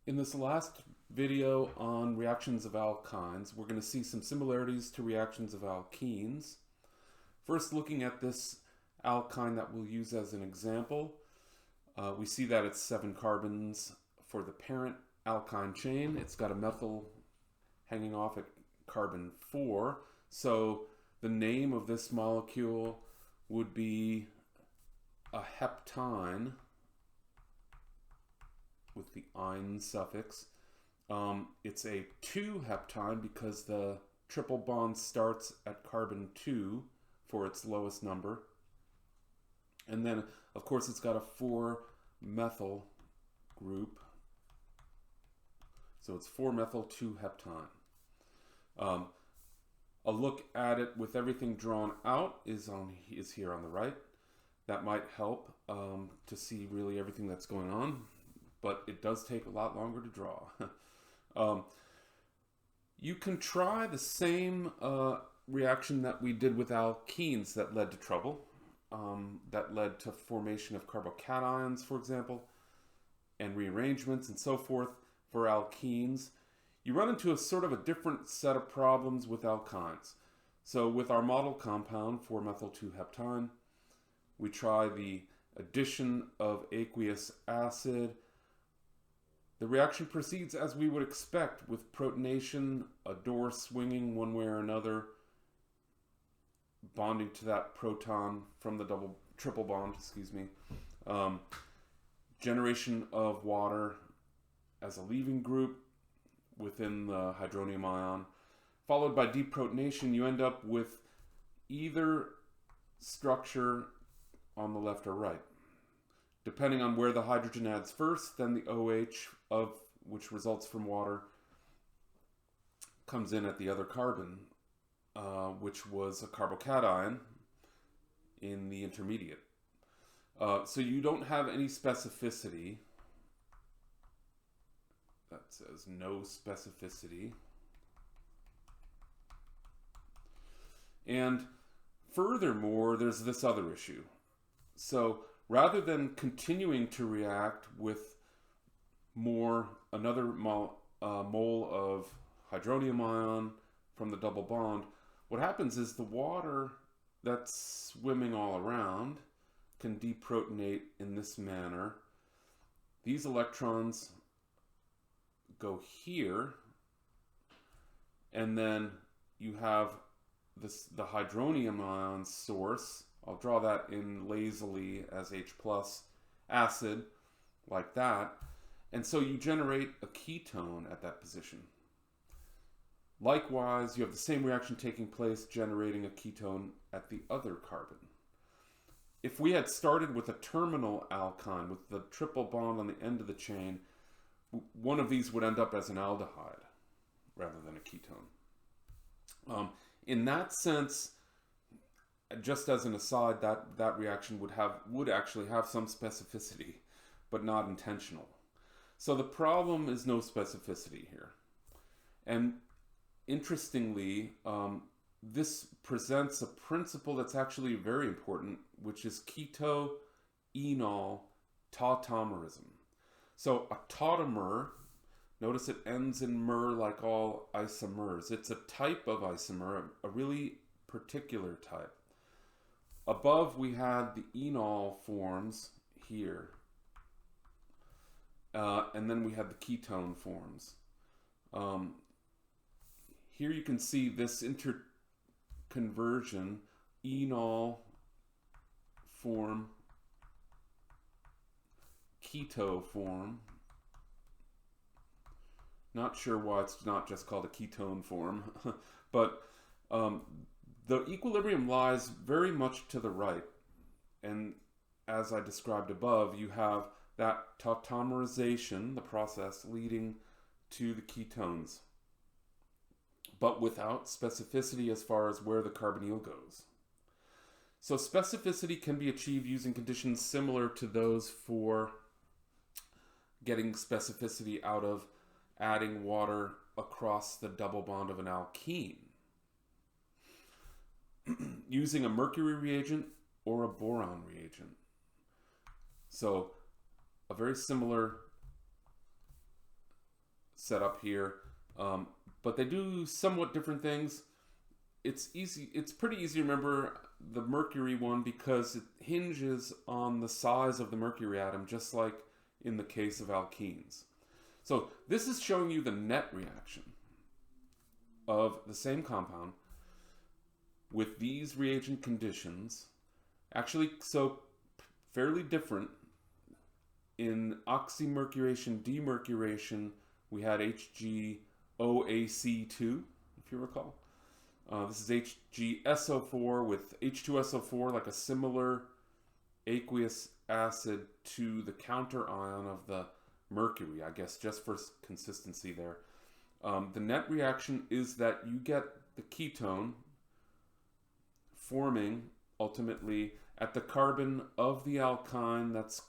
In this last video on reactions of alkynes, we're going to see some similarities to reactions of alkenes. First, looking at this alkyne that we'll use as an example, we see that it's 7 carbons for the parent alkyne chain. It's got a methyl hanging off at carbon 4. So the name of this molecule would be a heptyne with the -ine suffix. It's a 2-heptyne because the triple bond starts at carbon 2 for its lowest number. And then, of course, it's got a 4-methyl group. So it's 4-methyl 2-heptyne. A look at it with everything drawn out is here on the right. That might help to see really everything that's going on, but it does take a lot longer to draw. You can try the same reaction that we did with alkenes that led to trouble, that led to formation of carbocations, for example, and rearrangements and so forth for alkenes. You run into a sort of a different set of problems with alkynes. So with our model compound, 4-methyl 2-heptyne, we try the addition of aqueous acid. The reaction proceeds as we would expect, with protonation, a door swinging one way or another, bonding to that proton from the triple bond, generation of water as a leaving group within the hydronium ion, followed by deprotonation. You end up with either structure on the left or right. Depending on where the hydrogen adds first, then the OH, which results from water, comes in at the other carbon, which was a carbocation in the intermediate. So you don't have any specificity. That says no specificity. And furthermore, there's this other issue. So rather than continuing to react with another mole of hydronium ion from the double bond, what happens is the water that's swimming all around can deprotonate in this manner. These electrons go here, and then you have the hydronium ion source. I'll draw that in lazily as H+ acid, like that. And so you generate a ketone at that position. Likewise, you have the same reaction taking place, generating a ketone at the other carbon. If we had started with a terminal alkyne, with the triple bond on the end of the chain, one of these would end up as an aldehyde rather than a ketone. In that sense, just as an aside, that reaction would actually have some specificity, but not intentional. So the problem is no specificity here. And interestingly, this presents a principle that's actually very important, which is keto-enol tautomerism. So a tautomer, notice it ends in mer like all isomers. It's a type of isomer, a really particular type. Above we had the enol forms here, and then we had the ketone forms. Here you can see this interconversion, enol form, keto form. Not sure why it's not just called a ketone form, but the equilibrium lies very much to the right. And as I described above, you have that tautomerization, the process leading to the ketones, but without specificity as far as where the carbonyl goes. So specificity can be achieved using conditions similar to those for getting specificity out of adding water across the double bond of an alkene, using a mercury reagent or a boron reagent. So a very similar set up here, but they do somewhat different things. It's pretty easy to remember the mercury one because it hinges on the size of the mercury atom, just like in the case of alkenes. So this is showing you the net reaction of the same compound with these reagent conditions. Actually, so fairly different. In oxymercuration, demercuration, we had HgOAC2, if you recall. This is HgSO4 with H2SO4, like a similar aqueous acid to the counter ion of the mercury, I guess, just for consistency there. The net reaction is that you get the ketone forming ultimately at the carbon of the alkyne that's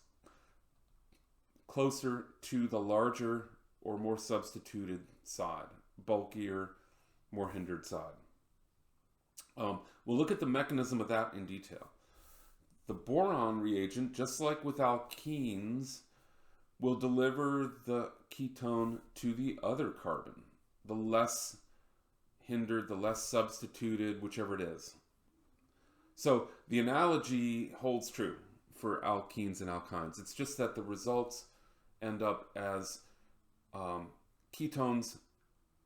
closer to the larger or more substituted side, bulkier, more hindered side. We'll look at the mechanism of that in detail. The boron reagent, just like with alkenes, will deliver the ketone to the other carbon, the less hindered, the less substituted, whichever it is. So the analogy holds true for alkenes and alkynes. It's just that the results end up as ketones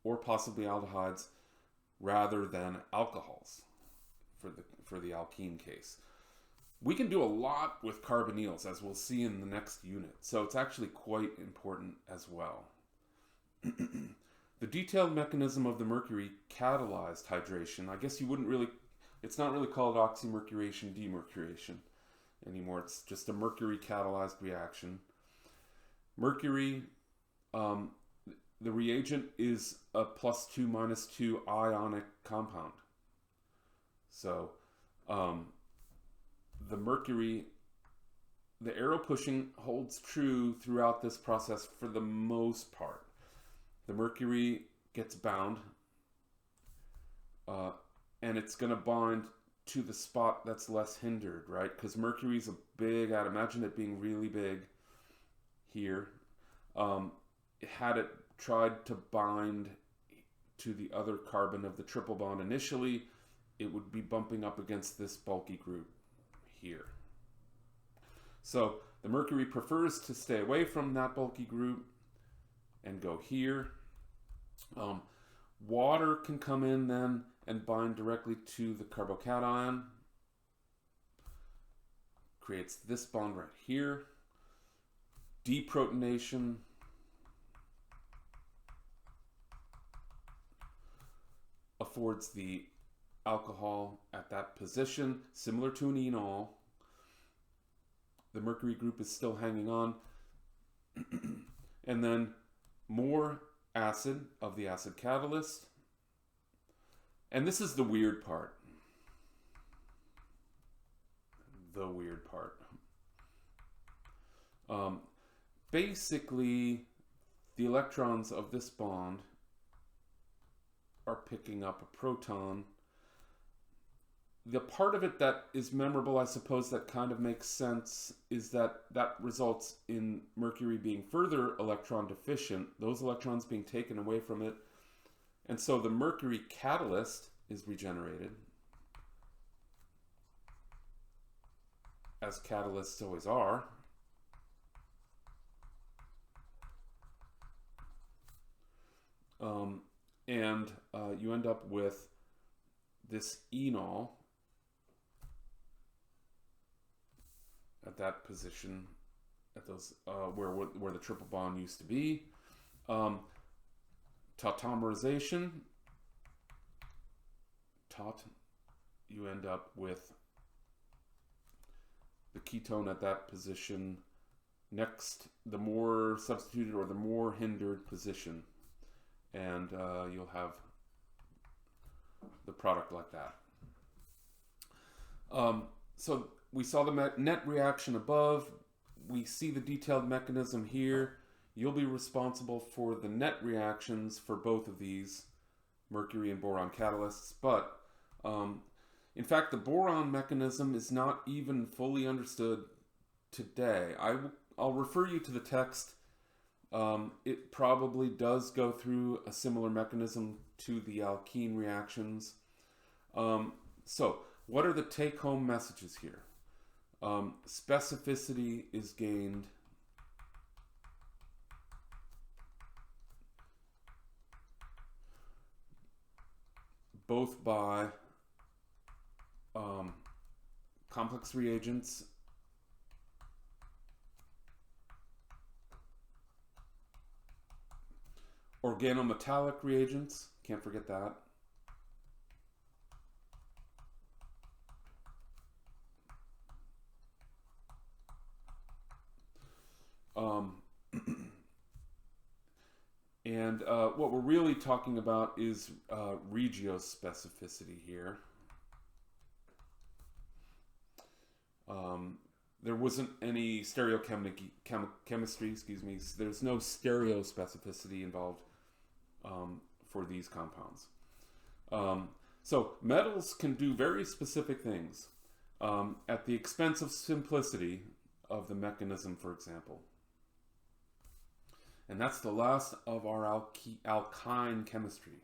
or possibly aldehydes rather than alcohols for the alkene case. We can do a lot with carbonyls, as we'll see in the next unit, so it's actually quite important as well. The detailed mechanism of the mercury catalyzed hydration, I guess you wouldn't really, it's not really called oxymercuration, demercuration anymore. It's just a mercury catalyzed reaction. Mercury, the reagent is a +2 -2 ionic compound. So the mercury, the arrow pushing holds true throughout this process for the most part. The mercury gets bound and it's going to bind to the spot that's less hindered, right? Because mercury's a big atom. Imagine it being really big here. Had it tried to bind to the other carbon of the triple bond initially, it would be bumping up against this bulky group here. So the mercury prefers to stay away from that bulky group and go here. Water can come in then and bind directly to the carbocation. Creates this bond right here. Deprotonation affords the alcohol at that position, similar to an enol. The mercury group is still hanging on. And then more acid of the acid catalyst. And this is the weird part. Basically, the electrons of this bond are picking up a proton. The part of it that is memorable, I suppose, that kind of makes sense, is that results in mercury being further electron deficient, those electrons being taken away from it. And so the mercury catalyst is regenerated, as catalysts always are. And you end up with this enol at that position, at those where the triple bond used to be. Tautomerization. You end up with the ketone at that position next, the more substituted or the more hindered position. And you'll have the product like that. So we saw the net reaction above. We see the detailed mechanism here. You'll be responsible for the net reactions for both of these mercury and boron catalysts. But in fact, the boron mechanism is not even fully understood today. I'll refer you to the text It probably does go through a similar mechanism to the alkene reactions. So, what are the take-home messages here? Specificity is gained both by complex reagents organometallic reagents, can't forget that. And what we're really talking about is regiospecificity here. There wasn't any stereochemistry, excuse me. There's no stereospecificity involved for these compounds. So metals can do very specific things at the expense of simplicity of the mechanism, for example. And that's the last of our alkyne chemistry.